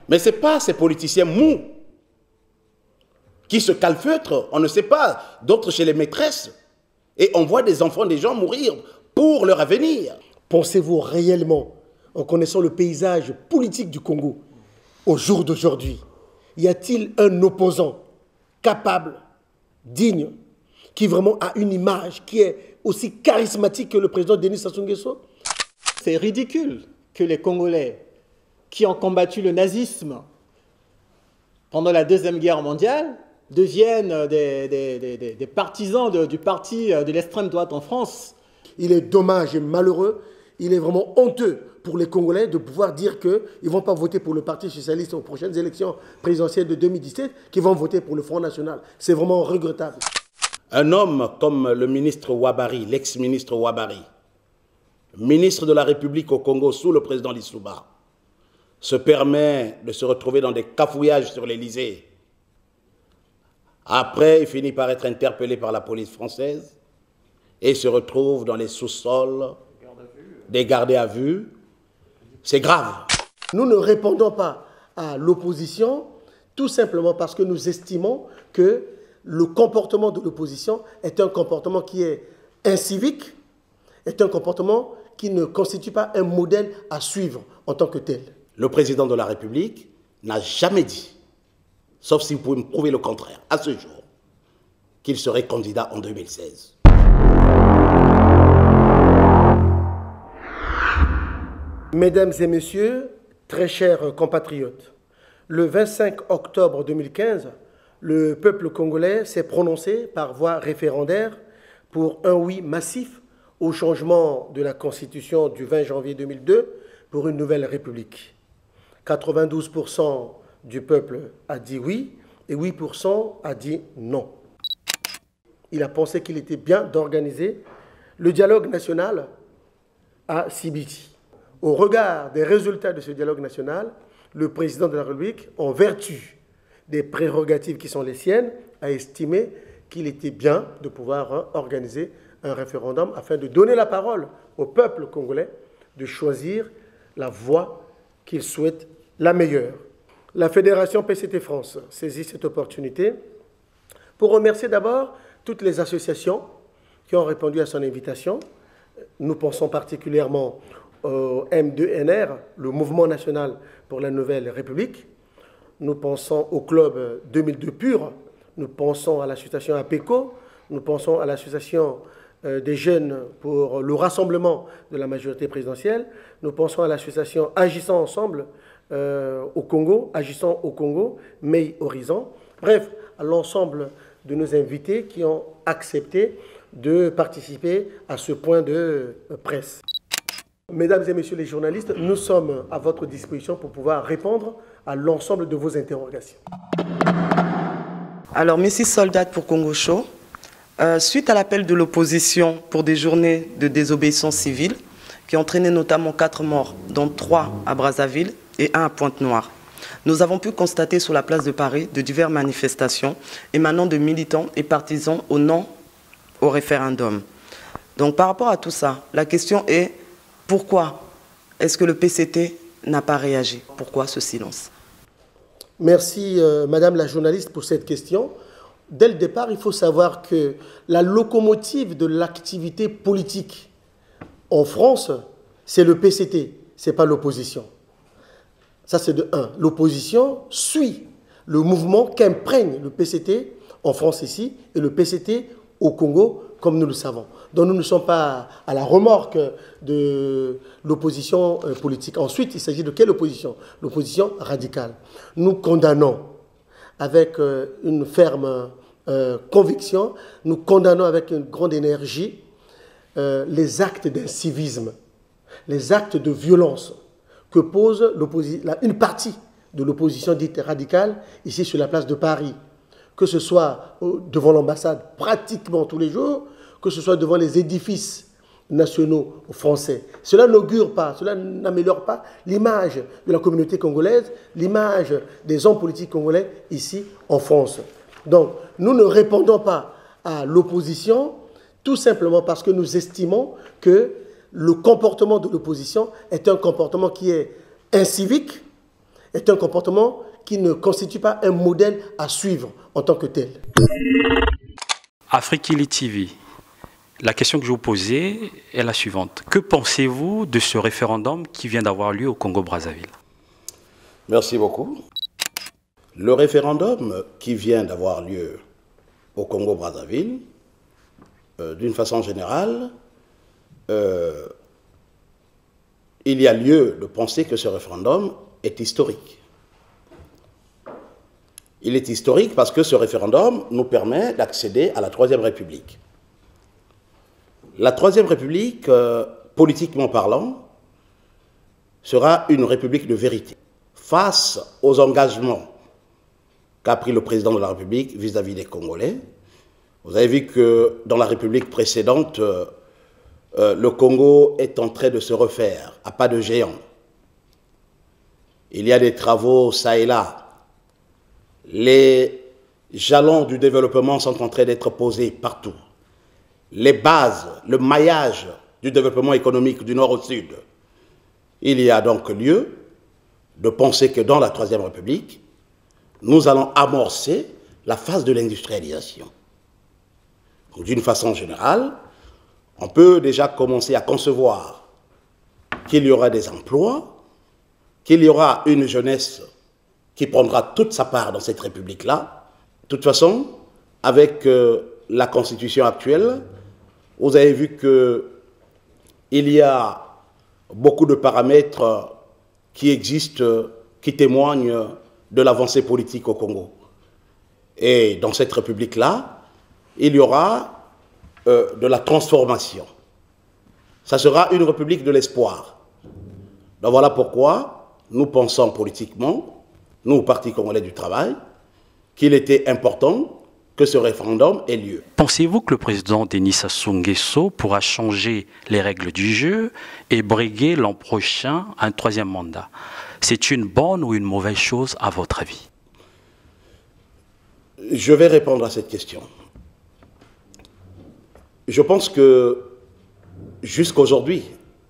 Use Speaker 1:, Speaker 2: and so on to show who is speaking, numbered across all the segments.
Speaker 1: Mais ce n'est pas ces politiciens mous qui se calfeutrent, on ne sait pas, d'autres chez les maîtresses. Et on voit des enfants des gens mourir pour leur avenir.
Speaker 2: Pensez-vous réellement, en connaissant le paysage politique du Congo, au jour d'aujourd'hui, y a-t-il un opposant capable, digne, qui vraiment a une image qui est aussi charismatique que le président Denis Sassou Nguesso?
Speaker 3: C'est ridicule que les Congolais qui ont combattu le nazisme pendant la Deuxième Guerre mondiale deviennent des partisans du parti de l'extrême droite en France.
Speaker 2: Il est dommage et malheureux, il est vraiment honteux pour les Congolais de pouvoir dire qu'ils ne vont pas voter pour le Parti socialiste aux prochaines élections présidentielles de 2017, qu'ils vont voter pour le Front National. C'est vraiment regrettable.
Speaker 1: Un homme comme le ministre Ouabari, l'ex-ministre Ouabari, ministre de la République au Congo sous le président Lissouba, se permet de se retrouver dans des cafouillages sur l'Élysée. Après, il finit par être interpellé par la police française et se retrouve dans les sous-sols des gardés à vue. C'est grave.
Speaker 2: Nous ne répondons pas à l'opposition tout simplement parce que nous estimons que le comportement de l'opposition est un comportement qui est incivique, est un comportement qui ne constitue pas un modèle à suivre en tant que tel.
Speaker 1: Le président de la République n'a jamais dit, sauf si vous pouvez me prouver le contraire, à ce jour, qu'il serait candidat en 2016.
Speaker 2: Mesdames et messieurs, très chers compatriotes, le 25 octobre 2015, le peuple congolais s'est prononcé par voie référendaire pour un oui massif au changement de la Constitution du 20 janvier 2002 pour une nouvelle République. 92% du peuple a dit oui et 8% a dit non. Il a pensé qu'il était bien d'organiser le dialogue national à Sibiti. Au regard des résultats de ce dialogue national, le président de la République, en vertu des prérogatives qui sont les siennes, a estimé qu'il était bien de pouvoir organiser un référendum afin de donner la parole au peuple congolais de choisir la voie qu'il souhaite la meilleure. La Fédération PCT France saisit cette opportunité pour remercier d'abord toutes les associations qui ont répondu à son invitation. Nous pensons particulièrement au M2NR, le Mouvement national pour la Nouvelle République. Nous pensons au Club 2002 Pur. Nous pensons à l'association APECO. Nous pensons à l'association des jeunes pour le rassemblement de la majorité présidentielle. Nous pensons à l'association Agissons Ensemble au Congo, Agissons au Congo, May Horizon. Bref, à l'ensemble de nos invités qui ont accepté de participer à ce point de presse. Mesdames et messieurs les journalistes, nous sommes à votre disposition pour pouvoir répondre à l'ensemble de vos interrogations.
Speaker 4: Alors, Mrs. Soldat pour Congo Show, suite à l'appel de l'opposition pour des journées de désobéissance civile, qui ont entraîné notamment 4 morts, dont 3 à Brazzaville et 1 à Pointe-Noire, nous avons pu constater sur la place de Paris de diverses manifestations émanant de militants et partisans au non au référendum. Donc, par rapport à tout ça, la question est pourquoi est-ce que le PCT n'a pas réagi? Pourquoi ce silence?
Speaker 2: Merci, Madame la journaliste, pour cette question. Dès le départ, il faut savoir que la locomotive de l'activité politique en France, c'est le PCT, ce n'est pas l'opposition. Ça, c'est de 1. L'opposition suit le mouvement qu'imprègne le PCT en France ici et le PCT au Congo, comme nous le savons. Donc nous ne sommes pas à la remorque de l'opposition politique. Ensuite, il s'agit de quelle opposition? L'opposition radicale. Nous condamnons avec une ferme conviction, nous condamnons avec une grande énergie les actes d'incivisme, les actes de violence que pose une partie de l'opposition dite radicale ici sur la place de Paris, que ce soit devant l'ambassade pratiquement tous les jours, que ce soit devant les édifices nationaux français. Cela n'augure pas, cela n'améliore pas l'image de la communauté congolaise, l'image des hommes politiques congolais ici en France. Donc, nous ne répondons pas à l'opposition tout simplement parce que nous estimons que le comportement de l'opposition est un comportement qui est incivique, est un comportement qui ne constitue pas un modèle à suivre en tant que tel.
Speaker 5: Afrikili TV, la question que je vous posais est la suivante. Que pensez-vous de ce référendum qui vient d'avoir lieu au Congo-Brazzaville?
Speaker 1: Merci beaucoup. Le référendum qui vient d'avoir lieu au Congo-Brazzaville, d'une façon générale, il y a lieu de penser que ce référendum est historique. Il est historique parce que ce référendum nous permet d'accéder à la Troisième République. La Troisième République, politiquement parlant, sera une république de vérité. Face aux engagements qu'a pris le président de la République vis-à-vis des Congolais, vous avez vu que dans la République précédente, le Congo est en train de se refaire à pas de géant. Il y a des travaux ça et là. Les jalons du développement sont en train d'être posés partout. Les bases, le maillage du développement économique du nord au sud. Il y a donc lieu de penser que dans la Troisième République, nous allons amorcer la phase de l'industrialisation. D'une façon générale, on peut déjà commencer à concevoir qu'il y aura des emplois, qu'il y aura une jeunesse qui prendra toute sa part dans cette République-là. De toute façon, avec la Constitution actuelle, vous avez vu qu'il y a beaucoup de paramètres qui existent, qui témoignent de l'avancée politique au Congo. Et dans cette République-là, il y aura de la transformation. Ça sera une République de l'espoir. Donc voilà pourquoi nous pensons politiquement, nous, au Parti congolais du travail, qu'il était important que ce référendum ait lieu.
Speaker 5: Pensez-vous que le président Denis Sassou Nguesso pourra changer les règles du jeu et briguer l'an prochain un troisième mandat? C'est une bonne ou une mauvaise chose à votre avis?
Speaker 1: Je vais répondre à cette question. Je pense que jusqu'à aujourd'hui,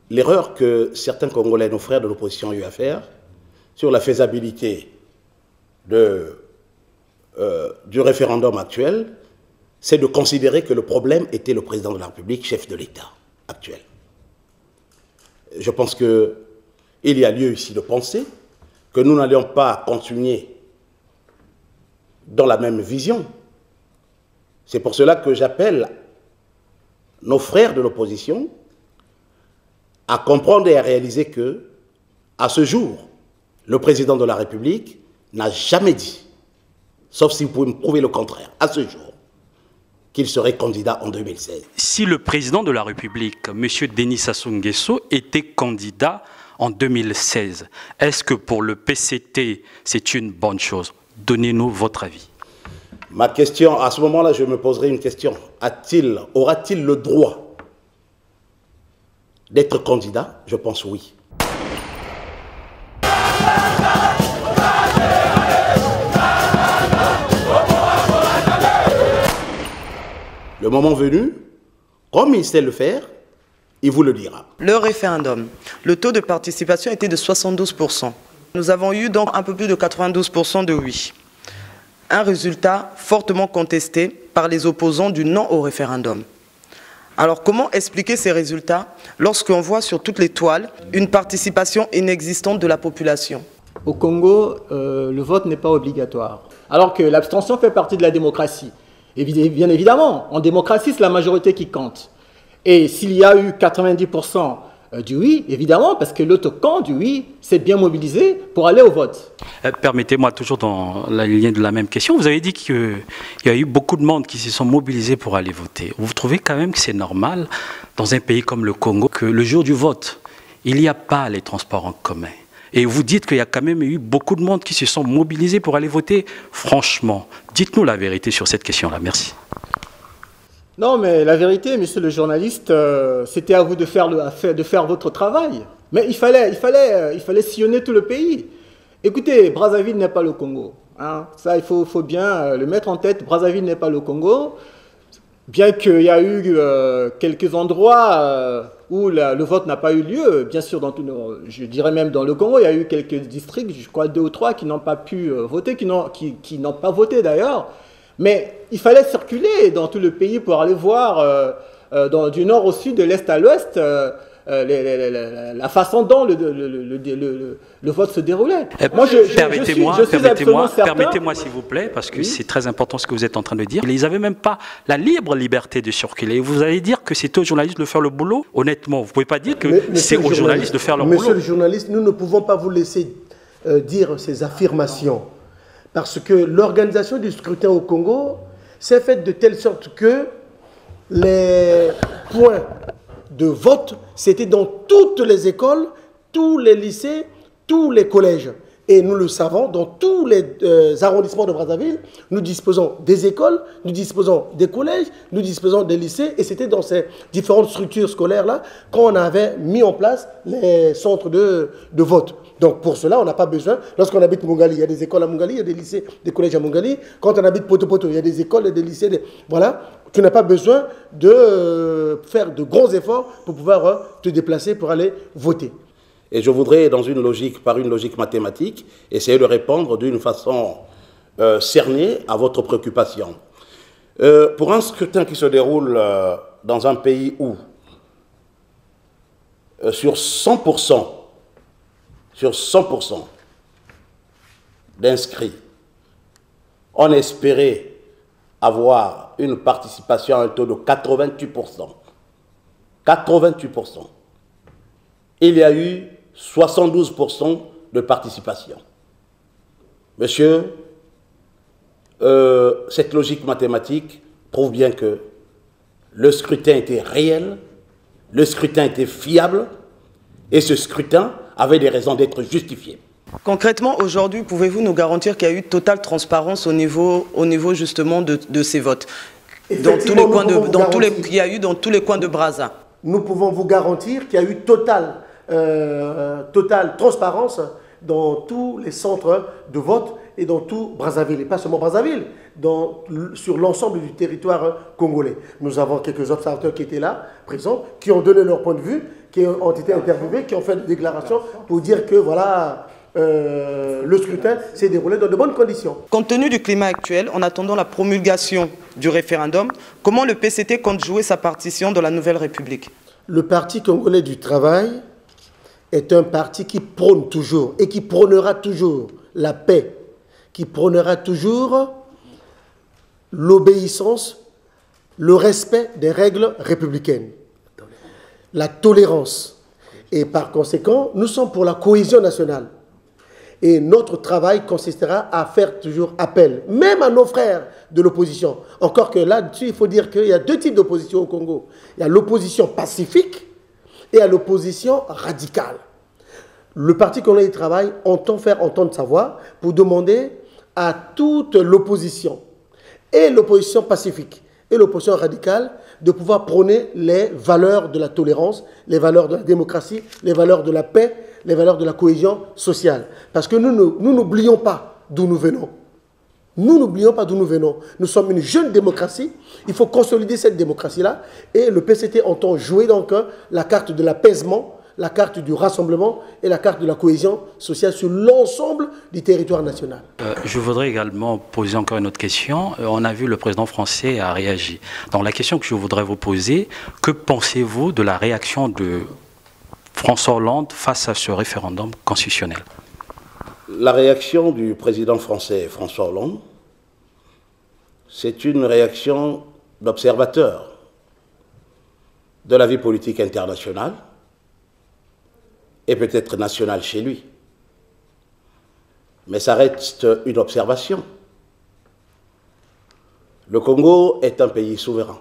Speaker 1: l'erreur que certains Congolais, nos frères de l'opposition, ont eu à faire sur la faisabilité du référendum actuel, c'est de considérer que le problème était le président de la République, chef de l'État actuel. Je pense qu'il y a lieu ici de penser que nous n'allions pas continuer dans la même vision. C'est pour cela que j'appelle nos frères de l'opposition à comprendre et à réaliser que, à ce jour, le président de la République n'a jamais dit, sauf si vous pouvez me prouver le contraire, à ce jour, qu'il serait candidat en 2016.
Speaker 5: Si le président de la République, M. Denis Sassou Nguesso, était candidat en 2016, est-ce que pour le PCT, c'est une bonne chose? Donnez-nous votre avis.
Speaker 1: Ma question, à ce moment-là, je me poserai une question. Aura-t-il le droit d'être candidat? Je pense oui. Le moment venu, comme il sait le faire, il vous le dira.
Speaker 4: Le référendum, le taux de participation était de 72%. Nous avons eu donc un peu plus de 92% de oui. Un résultat fortement contesté par les opposants du non au référendum. Alors comment expliquer ces résultats lorsqu'on voit sur toutes les toiles une participation inexistante de la population?
Speaker 3: Au Congo, le vote n'est pas obligatoire, alors que l'abstention fait partie de la démocratie. Et bien évidemment, en démocratie, c'est la majorité qui compte. Et s'il y a eu 90% du oui, évidemment, parce que l'autre camp du oui s'est bien mobilisé pour aller au vote.
Speaker 5: Permettez-moi, toujours dans la ligne de la même question, vous avez dit qu'il y a eu beaucoup de monde qui se sont mobilisés pour aller voter. Vous trouvez quand même que c'est normal, dans un pays comme le Congo, que le jour du vote, il n'y a pas les transports en commun? Et vous dites qu'il y a quand même eu beaucoup de monde qui se sont mobilisés pour aller voter. Franchement, dites-nous la vérité sur cette question-là. Merci.
Speaker 3: Non, mais la vérité, monsieur le journaliste, c'était à vous de faire votre travail. Mais il fallait sillonner tout le pays. Écoutez, Brazzaville n'est pas le Congo. Hein. Ça, il faut bien le mettre en tête. Brazzaville n'est pas le Congo. bien qu'il y a eu quelques endroits où le vote n'a pas eu lieu, bien sûr, je dirais même dans le Congo, il y a eu quelques districts, je crois 2 ou 3, qui n'ont pas pu voter, qui n'ont pas voté d'ailleurs. Mais il fallait circuler dans tout le pays pour aller voir du nord au sud, de l'est à l'ouest, la façon dont le vote se déroulait.
Speaker 5: Permettez-moi s'il vous plaît, parce que c'est très important ce que vous êtes en train de dire. Ils n'avaient même pas la libre liberté de circuler. Vous allez dire que c'est aux journalistes de faire le boulot? Honnêtement, vous ne pouvez pas dire que c'est aux journalistes de faire leur boulot.
Speaker 2: Monsieur le journaliste, nous ne pouvons pas vous laisser dire ces affirmations. Parce que l'organisation du scrutin au Congo s'est faite de telle sorte que les points de vote, c'était dans toutes les écoles, tous les lycées, tous les collèges. Et nous le savons, dans tous les arrondissements de Brazzaville, nous disposons des écoles, nous disposons des collèges, nous disposons des lycées. Et c'était dans ces différentes structures scolaires-là qu'on avait mis en place les centres de vote. Donc pour cela, on n'a pas besoin. Lorsqu'on habite Mongali, il y a des écoles à Mongali, il y a des lycées, des collèges à Mongali. Quand on habite Poto-Poto, il y a des écoles et des lycées. Voilà. Tu n'as pas besoin de faire de gros efforts pour pouvoir te déplacer pour aller voter.
Speaker 1: Et je voudrais, par une logique mathématique, essayer de répondre d'une façon cernée à votre préoccupation. Pour un scrutin qui se déroule dans un pays où, sur 100% d'inscrits, on espérait avoir une participation à un taux de 88%. 88%. Il y a eu 72% de participation. Monsieur, cette logique mathématique prouve bien que le scrutin était réel, le scrutin était fiable, et ce scrutin avait des raisons d'être justifié.
Speaker 4: Concrètement, aujourd'hui, pouvez-vous nous garantir qu'il y a eu totale transparence au niveau justement de ces votes dans tous les coins qu'il y a eu dans tous les coins de Brazza?
Speaker 2: Nous pouvons vous garantir qu'il y a eu totale transparence dans tous les centres de vote et dans tout Brazzaville, et pas seulement Brazzaville, sur l'ensemble du territoire congolais. Nous avons quelques observateurs qui étaient là, présents, qui ont donné leur point de vue, qui ont été interviewés, qui ont fait des déclarations pour dire que voilà, le scrutin s'est déroulé dans de bonnes conditions.
Speaker 4: Compte tenu du climat actuel, en attendant la promulgation du référendum, comment le PCT compte jouer sa partition dans la nouvelle République?
Speaker 2: Le Parti congolais du travail est un parti qui prône toujours et qui prônera toujours la paix, qui prônera toujours l'obéissance, le respect des règles républicaines, la tolérance. Et par conséquent, nous sommes pour la cohésion nationale. Et notre travail consistera à faire toujours appel, même à nos frères de l'opposition. Encore que là-dessus, il faut dire qu'il y a 2 types d'opposition au Congo. Il y a l'opposition pacifique et il y a l'opposition radicale. Le Parti congolais du travail entend faire entendre sa voix pour demander à toute l'opposition, et l'opposition pacifique et l'opposition radicale, de pouvoir prôner les valeurs de la tolérance, les valeurs de la démocratie, les valeurs de la paix, les valeurs de la cohésion sociale. Parce que nous n'oublions pas d'où nous venons. Nous n'oublions pas d'où nous venons. Nous sommes une jeune démocratie. Il faut consolider cette démocratie-là. Et le PCT entend jouer donc la carte de l'apaisement, la carte du rassemblement et la carte de la cohésion sociale sur l'ensemble du territoire national.
Speaker 5: Je voudrais également poser encore une autre question. On a vu le président français a réagi. Donc la question que je voudrais vous poser, que pensez-vous de la réaction de François Hollande face à ce référendum constitutionnel?
Speaker 1: La réaction du président français François Hollande, c'est une réaction d'observateur de la vie politique internationale et peut-être nationale chez lui. Mais ça reste une observation. Le Congo est un pays souverain.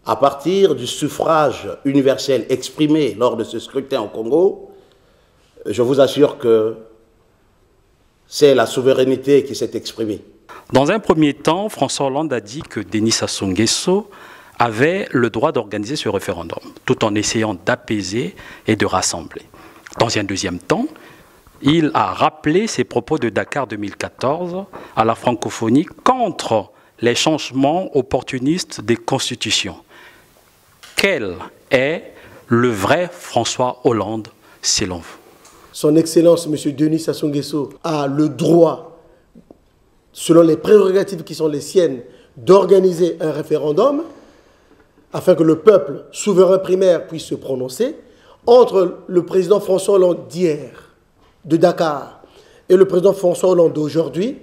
Speaker 1: À partir du suffrage universel exprimé lors de ce scrutin au Congo, je vous assure que c'est la souveraineté qui s'est exprimée.
Speaker 5: Dans un premier temps, François Hollande a dit que Denis Sassou Nguesso avait le droit d'organiser ce référendum, tout en essayant d'apaiser et de rassembler. Dans un deuxième temps, il a rappelé ses propos de Dakar 2014 à la francophonie contre les changements opportunistes des constitutions. Quel est le vrai François Hollande selon vous?
Speaker 2: Son Excellence, M. Denis Sassou Nguesso, a le droit, selon les prérogatives qui sont les siennes, d'organiser un référendum afin que le peuple souverain primaire puisse se prononcer. Entre le président François Hollande d'hier, de Dakar, et le président François Hollande d'aujourd'hui,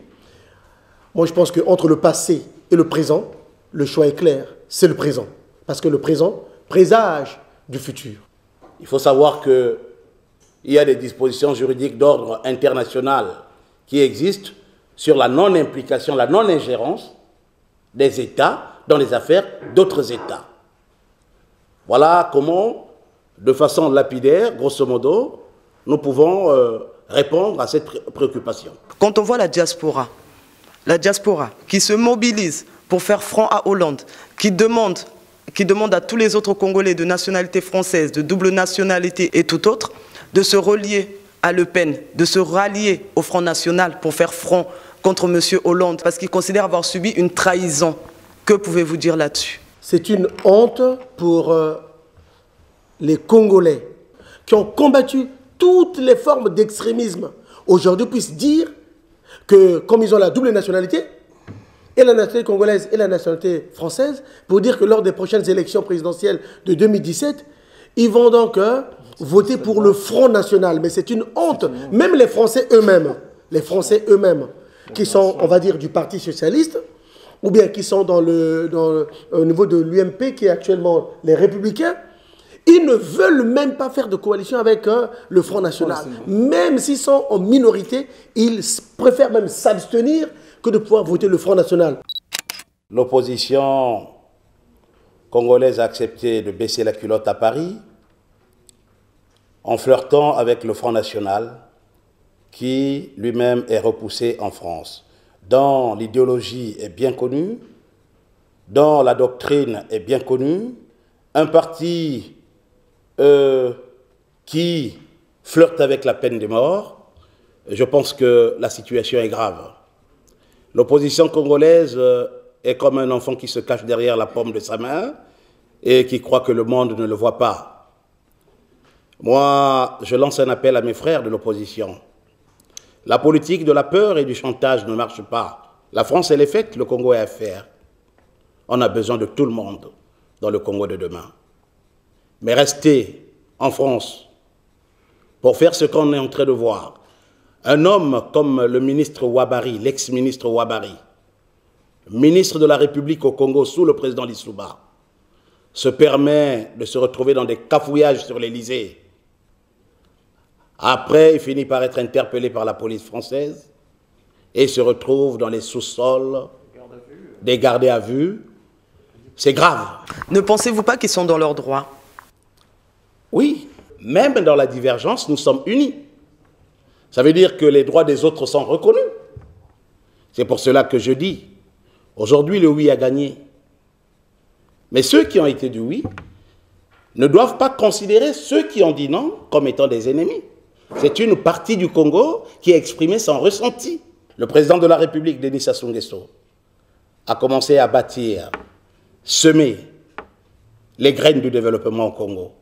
Speaker 2: moi je pense qu'entre le passé et le présent, le choix est clair, c'est le présent. Parce que le présent présage du futur.
Speaker 1: Il faut savoir qu'il y a des dispositions juridiques d'ordre international qui existent sur la non-implication, la non-ingérence des États dans les affaires d'autres États. Voilà comment, de façon lapidaire, grosso modo, nous pouvons répondre à cette préoccupation.
Speaker 4: Quand on voit la diaspora qui se mobilise pour faire front à Hollande, qui demande à tous les autres Congolais de nationalité française, de double nationalité et tout autre, de se relier à Le Pen, de se rallier au Front National pour faire front contre M. Hollande, parce qu'il considère avoir subi une trahison. Que pouvez-vous dire là-dessus?
Speaker 2: C'est une honte pour les Congolais qui ont combattu toutes les formes d'extrémisme. Aujourd'hui, puissent dire que, comme ils ont la double nationalité, et la nationalité congolaise et la nationalité française, pour dire que lors des prochaines élections présidentielles de 2017, ils vont donc voter pour le Front National. Mais c'est une honte. Même les Français eux-mêmes, qui sont, on va dire, du Parti Socialiste, ou bien qui sont au niveau de l'UMP, qui est actuellement les Républicains, ils ne veulent même pas faire de coalition avec le Front National. Même s'ils sont en minorité, ils préfèrent même s'abstenir que de pouvoir voter le Front National.
Speaker 1: L'opposition congolaise a accepté de baisser la culotte à Paris en flirtant avec le Front National qui lui-même est repoussé en France. Dont l'idéologie est bien connue, dont la doctrine est bien connue, un parti qui flirte avec la peine de mort, je pense que la situation est grave. L'opposition congolaise est comme un enfant qui se cache derrière la paume de sa main et qui croit que le monde ne le voit pas. Moi, je lance un appel à mes frères de l'opposition. La politique de la peur et du chantage ne marche pas. La France, elle est faite, le Congo est à faire. On a besoin de tout le monde dans le Congo de demain. Mais rester en France pour faire ce qu'on est en train de voir, un homme comme le ministre Ouabari, l'ex-ministre Ouabari, ministre de la République au Congo sous le président Lissouba, se permet de se retrouver dans des cafouillages sur l'Élysée. Après, il finit par être interpellé par la police française et se retrouve dans les sous-sols des gardés à vue. C'est grave.
Speaker 4: Ne pensez-vous pas qu'ils sont dans leurs droits?
Speaker 1: Oui, même dans la divergence, nous sommes unis. Ça veut dire que les droits des autres sont reconnus. C'est pour cela que je dis, aujourd'hui le oui a gagné. Mais ceux qui ont été du oui ne doivent pas considérer ceux qui ont dit non comme étant des ennemis. C'est une partie du Congo qui a exprimé son ressenti. Le président de la République, Denis Sassou Nguesso, a commencé à bâtir, semer les graines du développement au Congo.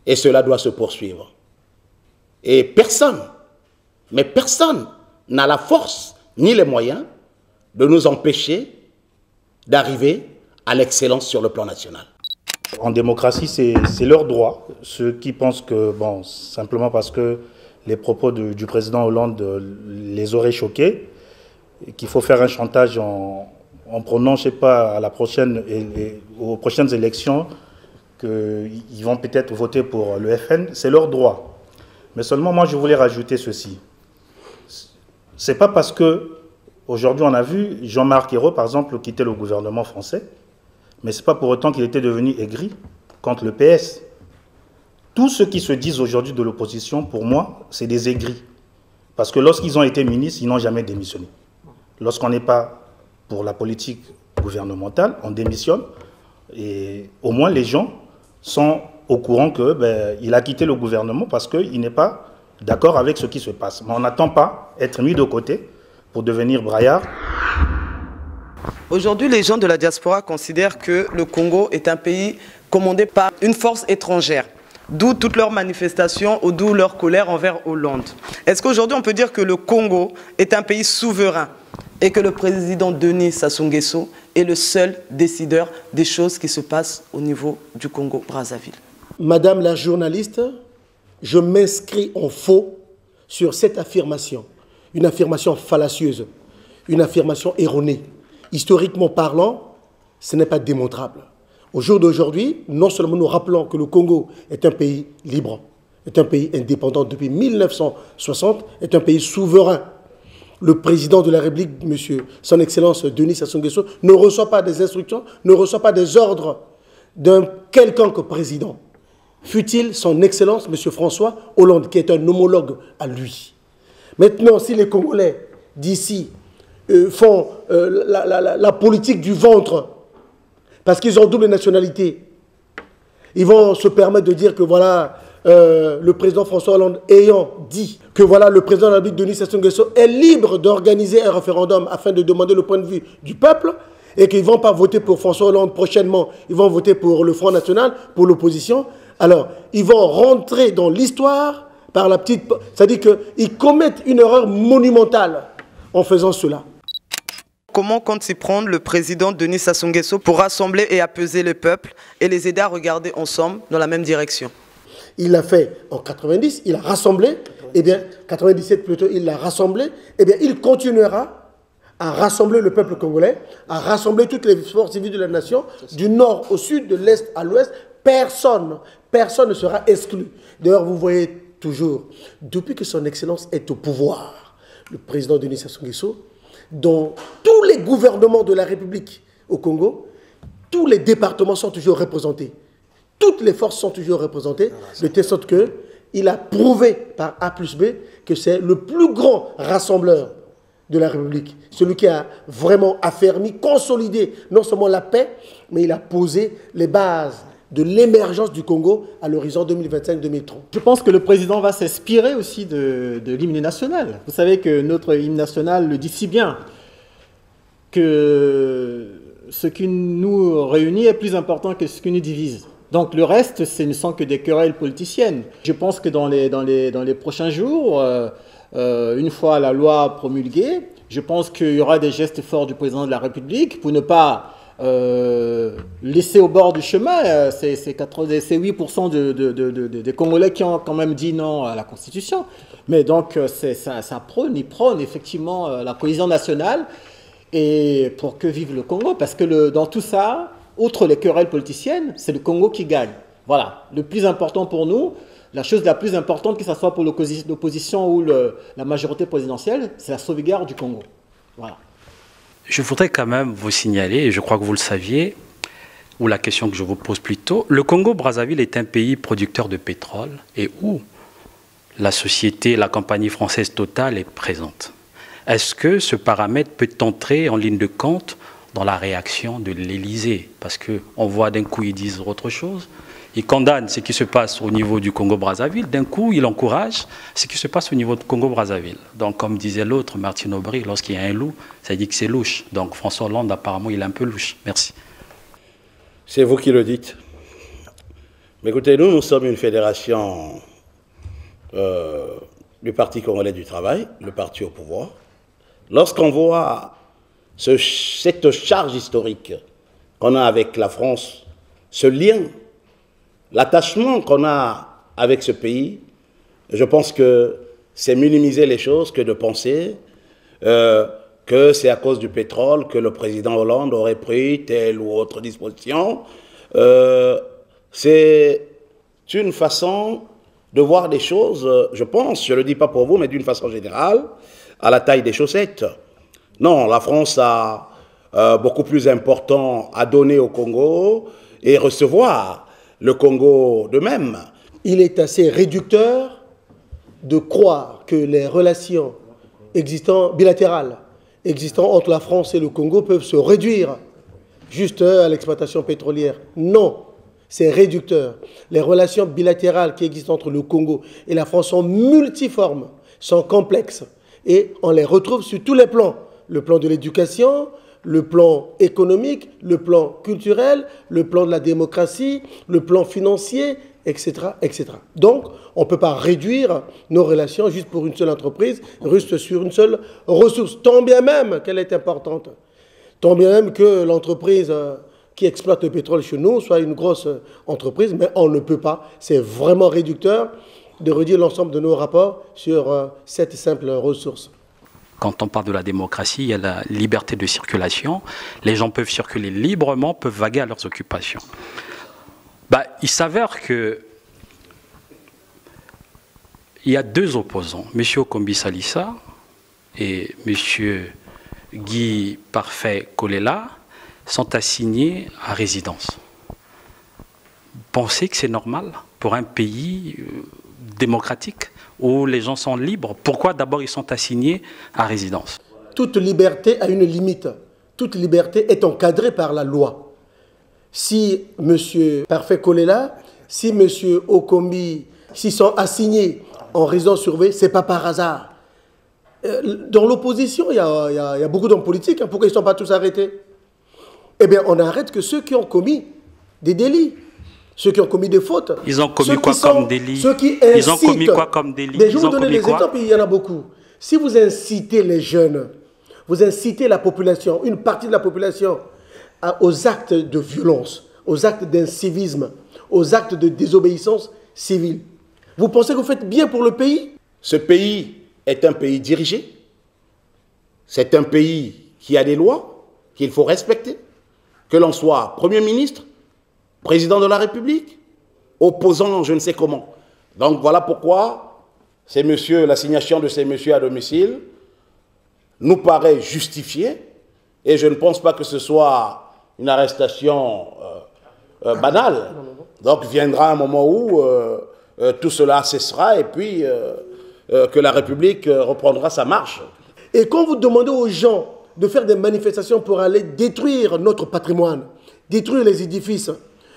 Speaker 1: Et cela doit se poursuivre. Et personne, mais personne n'a la force ni les moyens de nous empêcher d'arriver à l'excellence sur le plan national.
Speaker 6: En démocratie, c'est leur droit. Ceux qui pensent que, bon, simplement parce que les propos du président Hollande les auraient choqués, qu'il faut faire un chantage en prenant, je ne sais pas, à la prochaine, aux prochaines élections, qu'ils vont peut-être voter pour le FN, c'est leur droit. Mais seulement, moi, je voulais rajouter ceci. C'est pas parce que, aujourd'hui, on a vu Jean-Marc Ayrault, par exemple, quitter le gouvernement français, mais ce n'est pas pour autant qu'il était devenu aigri contre le PS. Tous ceux qui se disent aujourd'hui de l'opposition, pour moi, c'est des aigris. Parce que lorsqu'ils ont été ministres, ils n'ont jamais démissionné. Lorsqu'on n'est pas pour la politique gouvernementale, on démissionne. Et au moins, les gens sont au courant qu'il a quitté le gouvernement parce qu'il n'est pas d'accord avec ce qui se passe. Mais on n'attend pas être mis de côté pour devenir braillard.
Speaker 4: Aujourd'hui, les gens de la diaspora considèrent que le Congo est un pays commandé par une force étrangère, d'où toutes leurs manifestations ou d'où leur colère envers Hollande. Est-ce qu'aujourd'hui on peut dire que le Congo est un pays souverain et que le président Denis Sassou Nguesso est le seul décideur des choses qui se passent au niveau du Congo-Brazzaville?
Speaker 2: Madame la journaliste, je m'inscris en faux sur cette affirmation. Une affirmation fallacieuse, une affirmation erronée. Historiquement parlant, ce n'est pas démontrable. Au jour d'aujourd'hui, non seulement nous rappelons que le Congo est un pays libre, est un pays indépendant depuis 1960, est un pays souverain. Le président de la République, monsieur, son Excellence Denis Sassou Nguesso, ne reçoit pas des instructions, ne reçoit pas des ordres d'un quelconque président. Fut-il son Excellence, monsieur François Hollande, qui est un homologue à lui. Maintenant, si les Congolais d'ici font la politique du ventre, parce qu'ils ont double nationalité, ils vont se permettre de dire que voilà, le président François Hollande ayant dit que voilà, le président de la République Denis Sassou Nguesso est libre d'organiser un référendum afin de demander le point de vue du peuple, et qu'ils ne vont pas voter pour François Hollande prochainement, ils vont voter pour le Front National, pour l'opposition. Alors, ils vont rentrer dans l'histoire par la petite... C'est-à-dire qu'ils commettent une erreur monumentale en faisant cela.
Speaker 4: Comment compte s'y prendre le président Denis Sassou Nguesso pour rassembler et apaiser le peuple et les aider à regarder ensemble dans la même direction?
Speaker 2: Il l'a fait en 90, il a rassemblé, eh bien, 97 plutôt, il l'a rassemblé, eh bien, il continuera à rassembler le peuple congolais, à rassembler toutes les forces civiles de la nation, du nord au sud, de l'est à l'ouest. Personne ne sera exclu. D'ailleurs, vous voyez toujours, depuis que son Excellence est au pouvoir, le président Denis Sassou Nguesso, dans tous les gouvernements de la République au Congo, tous les départements sont toujours représentés. Toutes les forces sont toujours représentées, de telle sorte qu'il a prouvé par A plus B que c'est le plus grand rassembleur de la République. Celui qui a vraiment affermi, consolidé non seulement la paix, mais il a posé les bases de l'émergence du Congo à l'horizon 2025-2030.
Speaker 3: Je pense que le président va s'inspirer aussi de l'hymne national. Vous savez que notre hymne national le dit si bien que ce qui nous réunit est plus important que ce qui nous divise. Donc le reste, ce ne sont que des querelles politiciennes. Je pense que dans les prochains jours, une fois la loi promulguée, je pense qu'il y aura des gestes forts du président de la République pour ne pas laisser au bord du chemin ces 8% des Congolais qui ont quand même dit non à la Constitution. Mais donc ça prône effectivement la cohésion nationale et pour que vive le Congo. Parce que dans tout ça, outre les querelles politiciennes, c'est le Congo qui gagne. Voilà, le plus important pour nous, la chose la plus importante, que ce soit pour l'opposition ou la majorité présidentielle, c'est la sauvegarde du Congo. Voilà.
Speaker 5: Je voudrais quand même vous signaler, et je crois que vous le saviez, ou la question que je vous pose plus tôt, le Congo-Brazzaville est un pays producteur de pétrole et où la société, la compagnie française Total est présente. Est-ce que ce paramètre peut entrer en ligne de compte dans la réaction de l'Élysée? Parce qu'on voit d'un coup, ils disent autre chose. Ils condamnent ce qui se passe au niveau du Congo-Brazzaville. D'un coup, ils encouragent ce qui se passe au niveau du Congo-Brazzaville. Donc, comme disait l'autre, Martine Aubry, lorsqu'il y a un loup, ça dit que c'est louche. Donc, François Hollande, apparemment, il est un peu louche. Merci.
Speaker 1: C'est vous qui le dites. Mais écoutez, nous sommes une fédération du Parti congolais du travail, le parti au pouvoir. Lorsqu'on voit cette charge historique qu'on a avec la France, ce lien, l'attachement qu'on a avec ce pays, je pense que c'est minimiser les choses que de penser que c'est à cause du pétrole que le président Hollande aurait pris telle ou autre disposition. C'est une façon de voir des choses, je pense, je ne le dis pas pour vous, mais d'une façon générale, à la taille des chaussettes. Non, la France a beaucoup plus important à donner au Congo et recevoir le Congo de même.
Speaker 2: Il est assez réducteur de croire que les relations bilatérales existant entre la France et le Congo peuvent se réduire juste à l'exploitation pétrolière. Non, c'est réducteur. Les relations bilatérales qui existent entre le Congo et la France sont multiformes, sont complexes et on les retrouve sur tous les plans. Le plan de l'éducation, le plan économique, le plan culturel, le plan de la démocratie, le plan financier, etc., etc. Donc, on ne peut pas réduire nos relations juste pour une seule entreprise, juste sur une seule ressource, tant bien même qu'elle est importante, tant bien même que l'entreprise qui exploite le pétrole chez nous soit une grosse entreprise, mais on ne peut pas, c'est vraiment réducteur de réduire l'ensemble de nos rapports sur cette simple ressource.
Speaker 5: Quand on parle de la démocratie, il y a la liberté de circulation. Les gens peuvent circuler librement, peuvent vaguer à leurs occupations. Il s'avère que il y a deux opposants, M. Okombi Salissa et M. Guy Parfait Kolela, sont assignés à résidence. Vous pensez que c'est normal pour un pays démocratique où les gens sont libres? Pourquoi d'abord ils sont assignés à résidence?
Speaker 2: Toute liberté a une limite. Toute liberté est encadrée par la loi. Si M. Parfait Kolela, si M. Okombi, s'ils sont assignés en résidence surveillée, ce n'est pas par hasard. Dans l'opposition, il y a beaucoup d'hommes politiques. Pourquoi ils ne sont pas tous arrêtés? Eh bien, on n'arrête que ceux qui ont commis des délits. Ceux qui ont commis des fautes.
Speaker 5: Ils ont commis quoi comme délit?
Speaker 2: Ceux qui incitent.
Speaker 5: Ils ont commis quoi comme délit?
Speaker 2: Je vais vous donner des exemples, il y en a beaucoup. Si vous incitez les jeunes, vous incitez la population, une partie de la population, aux actes de violence, aux actes d'incivisme, aux actes de désobéissance civile, vous pensez que vous faites bien pour le pays?
Speaker 1: Ce pays est un pays dirigé. C'est un pays qui a des lois qu'il faut respecter. Que l'on soit Premier ministre, Président de la République, opposant je ne sais comment. Donc voilà pourquoi l'assignation de ces messieurs à domicile nous paraît justifiée et je ne pense pas que ce soit une arrestation banale. Donc viendra un moment où tout cela cessera et puis que la République reprendra sa marche.
Speaker 2: Et quand vous demandez aux gens de faire des manifestations pour aller détruire notre patrimoine, détruire les édifices,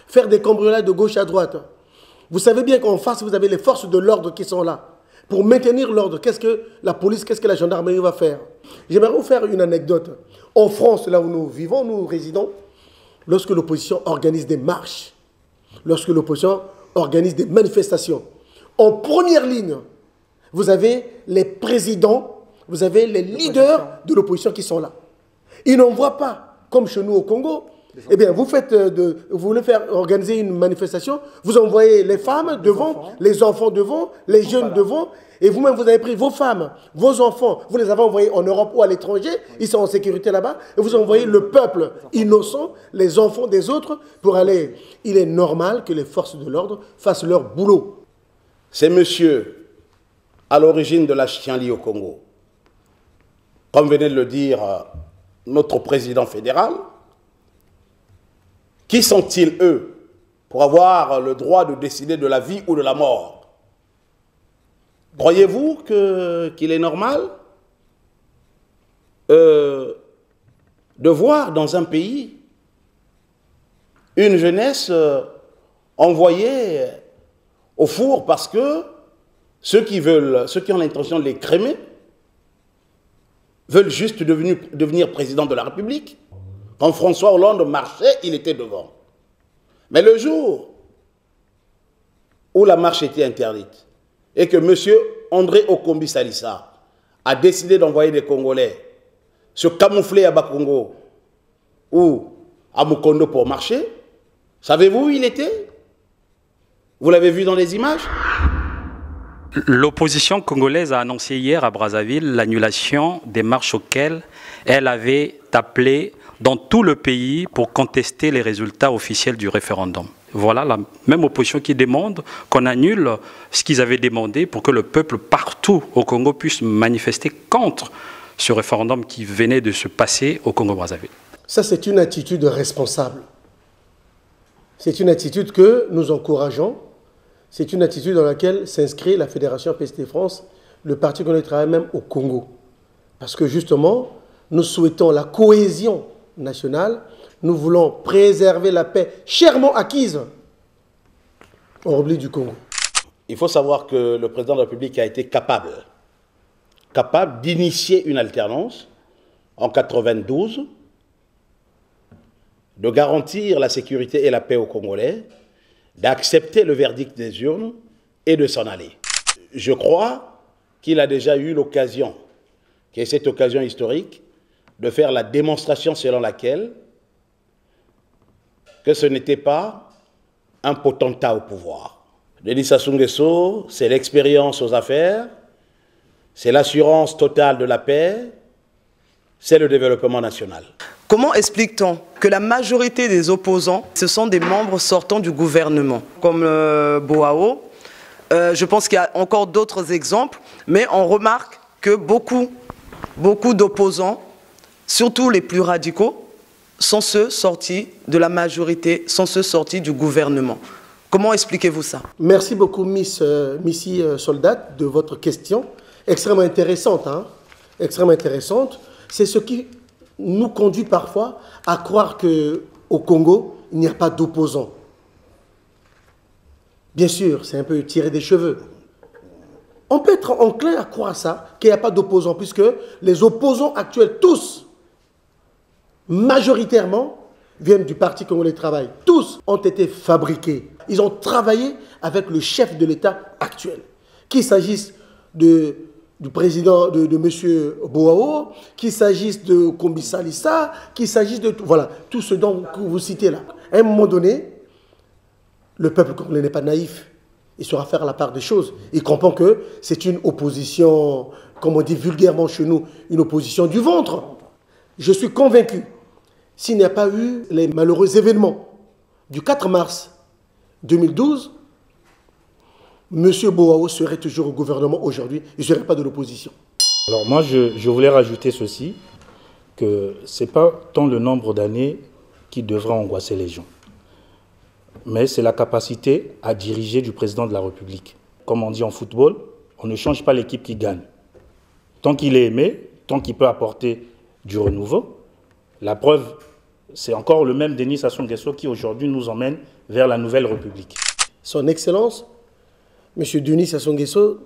Speaker 2: faire des cambriolages de gauche à droite. Vous savez bien qu'en face, vous avez les forces de l'ordre qui sont là. Pour maintenir l'ordre, qu'est-ce que la police, qu'est-ce que la gendarmerie va faire? J'aimerais vous faire une anecdote. En France, là où nous vivons, nous résidons, lorsque l'opposition organise des marches, lorsque l'opposition organise des manifestations, en première ligne, vous avez les présidents, vous avez les leaders de l'opposition qui sont là. Ils n'en voient pas, comme chez nous au Congo. Eh bien, vous voulez faire organiser une manifestation, vous envoyez les femmes devant, les enfants devant, les jeunes devant, et vous-même, vous avez pris vos femmes, vos enfants, vous les avez envoyés en Europe ou à l'étranger, ils sont en sécurité là-bas, et vous envoyez le peuple innocent, les enfants des autres, pour aller. Il est normal que les forces de l'ordre fassent leur boulot.
Speaker 1: Ces messieurs, à l'origine de la chienlit au Congo, comme venait de le dire notre président fédéral, qui sont-ils, eux, pour avoir le droit de décider de la vie ou de la mort? Croyez-vous qu'il est normal de voir dans un pays une jeunesse envoyée au four parce que ceux qui ont l'intention de les crémer veulent juste devenir président de la République? Quand François Hollande marchait, il était devant. Mais le jour où la marche était interdite et que M. André Okombi Salissa a décidé d'envoyer des Congolais se camoufler à Bakongo ou à Mukondo pour marcher, savez-vous où il était? Vous l'avez vu dans les images?
Speaker 5: L'opposition congolaise a annoncé hier à Brazzaville l'annulation des marches auxquelles elle avait appelé dans tout le pays pour contester les résultats officiels du référendum. Voilà la même opposition qui demande qu'on annule ce qu'ils avaient demandé pour que le peuple partout au Congo puisse manifester contre ce référendum qui venait de se passer au Congo-Brazzaville.
Speaker 2: Ça, c'est une attitude responsable. C'est une attitude que nous encourageons. C'est une attitude dans laquelle s'inscrit la Fédération PST France, le Parti congolais travaille même au Congo. Parce que justement, nous souhaitons la cohésion nationale, nous voulons préserver la paix chèrement acquise en République du Congo.
Speaker 1: Il faut savoir que le président de la République a été capable d'initier une alternance en 92 de garantir la sécurité et la paix aux Congolais, d'accepter le verdict des urnes et de s'en aller. Je crois qu'il a déjà eu l'occasion, qui est cette occasion historique, de faire la démonstration selon laquelle que ce n'était pas un potentat au pouvoir. Denis Sassou Nguesso, c'est l'expérience aux affaires, c'est l'assurance totale de la paix, c'est le développement national.
Speaker 4: Comment explique-t-on que la majorité des opposants, ce sont des membres sortants du gouvernement, comme Boao? Je pense qu'il y a encore d'autres exemples, mais on remarque que beaucoup d'opposants, surtout les plus radicaux, sont ceux sortis de la majorité, sont ceux sortis du gouvernement. Comment expliquez-vous ça?
Speaker 2: Merci beaucoup, Missy Soldat, de votre question. Extrêmement intéressante, hein? Extrêmement intéressante. C'est ce qui nous conduit parfois à croire qu'au Congo, il n'y a pas d'opposants. Bien sûr, c'est un peu tiré des cheveux. On peut être enclin à croire ça, qu'il n'y a pas d'opposants, puisque les opposants actuels, tous, majoritairement, viennent du Parti congolais Travail. Tous ont été fabriqués. Ils ont travaillé avec le chef de l'État actuel. Qu'il s'agisse du président, de M. Boao, qu'il s'agisse de Kombisa Lissa, qu'il s'agisse de voilà, tout ce dont vous citez là. À un moment donné, le peuple congolais n'est pas naïf. Il saura faire la part des choses. Il comprend que c'est une opposition, comme on dit vulgairement chez nous, une opposition du ventre. Je suis convaincu, s'il n'y a pas eu les malheureux événements du 4 mars 2012, M. Boao serait toujours au gouvernement aujourd'hui, il ne serait pas de l'opposition.
Speaker 6: Alors moi, je voulais rajouter ceci, que ce n'est pas tant le nombre d'années qui devra angoisser les gens, mais c'est la capacité à diriger du président de la République. Comme on dit en football, on ne change pas l'équipe qui gagne. Tant qu'il est aimé, tant qu'il peut apporter du renouveau, la preuve, c'est encore le même Denis Sassou Nguesso qui aujourd'hui nous emmène vers la nouvelle République.
Speaker 2: Son Excellence, M. Denis Sassou Nguesso,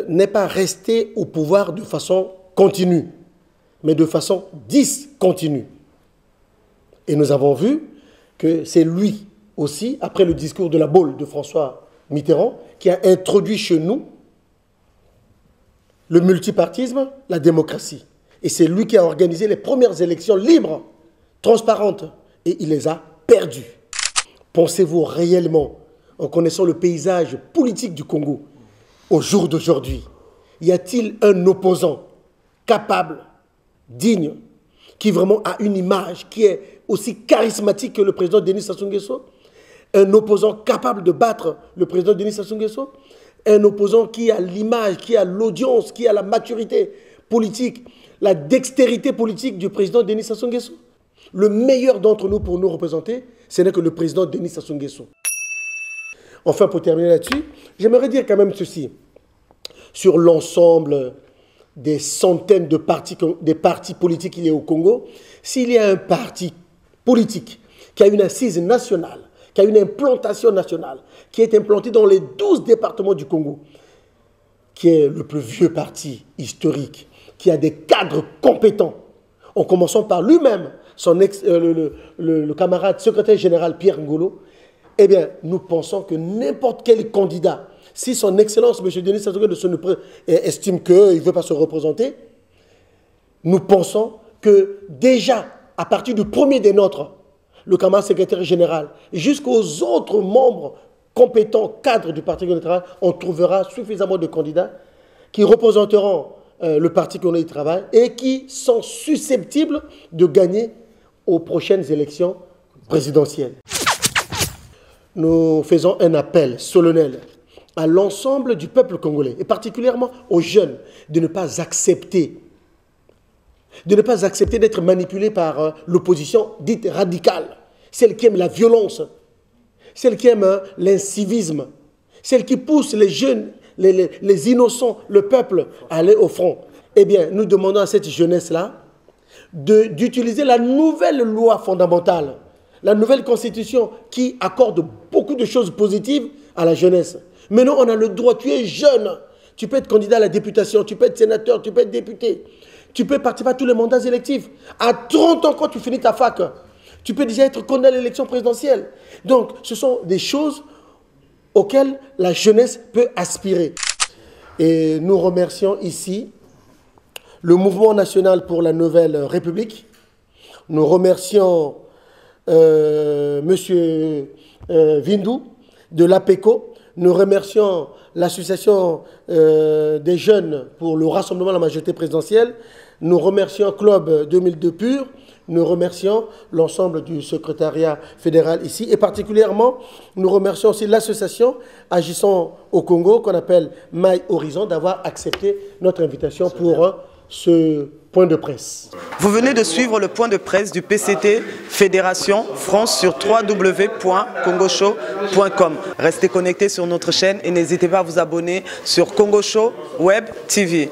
Speaker 2: n'est pas resté au pouvoir de façon continue, mais de façon discontinue. Et nous avons vu que c'est lui aussi, après le discours de la Baule de François Mitterrand, qui a introduit chez nous le multipartisme, la démocratie. Et c'est lui qui a organisé les premières élections libres, transparentes, et il les a perdues. Pensez-vous réellement, en connaissant le paysage politique du Congo, au jour d'aujourd'hui, y a-t-il un opposant capable, digne, qui vraiment a une image qui est aussi charismatique que le président Denis Sassou Nguesso? Un opposant capable de battre le président Denis Sassou Nguesso? Un opposant qui a l'image, qui a l'audience, qui a la maturité politique, la dextérité politique du président Denis Sassou Nguesso? Le meilleur d'entre nous pour nous représenter, ce n'est que le président Denis Sassou Nguesso. Enfin, pour terminer là-dessus, j'aimerais dire quand même ceci. Sur l'ensemble des centaines de partis politiques qu'il y a au Congo, s'il y a un parti politique qui a une assise nationale, qui a une implantation nationale, qui est implanté dans les 12 départements du Congo, qui est le plus vieux parti historique, qui a des cadres compétents, en commençant par lui-même, le camarade secrétaire général Pierre Ngolo, eh bien, nous pensons que n'importe quel candidat, si son Excellence, M. Denis Sassou Nguesso estime qu'il ne veut pas se représenter, nous pensons que déjà, à partir du premier des nôtres, le camarade secrétaire général, jusqu'aux autres membres compétents, cadres du Parti Congolais du Travail, on trouvera suffisamment de candidats qui représenteront le Parti Congolais du Travail et qui sont susceptibles de gagner aux prochaines élections présidentielles. Nous faisons un appel solennel à l'ensemble du peuple congolais, et particulièrement aux jeunes, de ne pas accepter d'être manipulés par l'opposition dite radicale, celle qui aime la violence, celle qui aime l'incivisme, celle qui pousse les jeunes, les innocents, le peuple à aller au front. Eh bien, nous demandons à cette jeunesse-là d'utiliser la nouvelle loi fondamentale, la nouvelle constitution qui accorde beaucoup de choses positives à la jeunesse. Maintenant, on a le droit, tu es jeune, tu peux être candidat à la députation, tu peux être sénateur, tu peux être député, tu peux participer à tous les mandats électifs. À 30 ans, quand tu finis ta fac, tu peux déjà être condamné à l'élection présidentielle. Donc, ce sont des choses auxquelles la jeunesse peut aspirer. Et nous remercions ici le Mouvement national pour la Nouvelle République. Nous remercions M. Vindou de l'APECO. Nous remercions l'association des jeunes pour le rassemblement de la majorité présidentielle. Nous remercions Club 2002 Pur. Nous remercions l'ensemble du secrétariat fédéral ici. Et particulièrement, nous remercions aussi l'association agissant au Congo, qu'on appelle Maï Horizon, d'avoir accepté notre invitation pour ce point de presse.
Speaker 4: Vous venez de suivre le point de presse du PCT Fédération France sur www.congoshow.com. Restez connectés sur notre chaîne et n'hésitez pas à vous abonner sur Congo Show Web TV.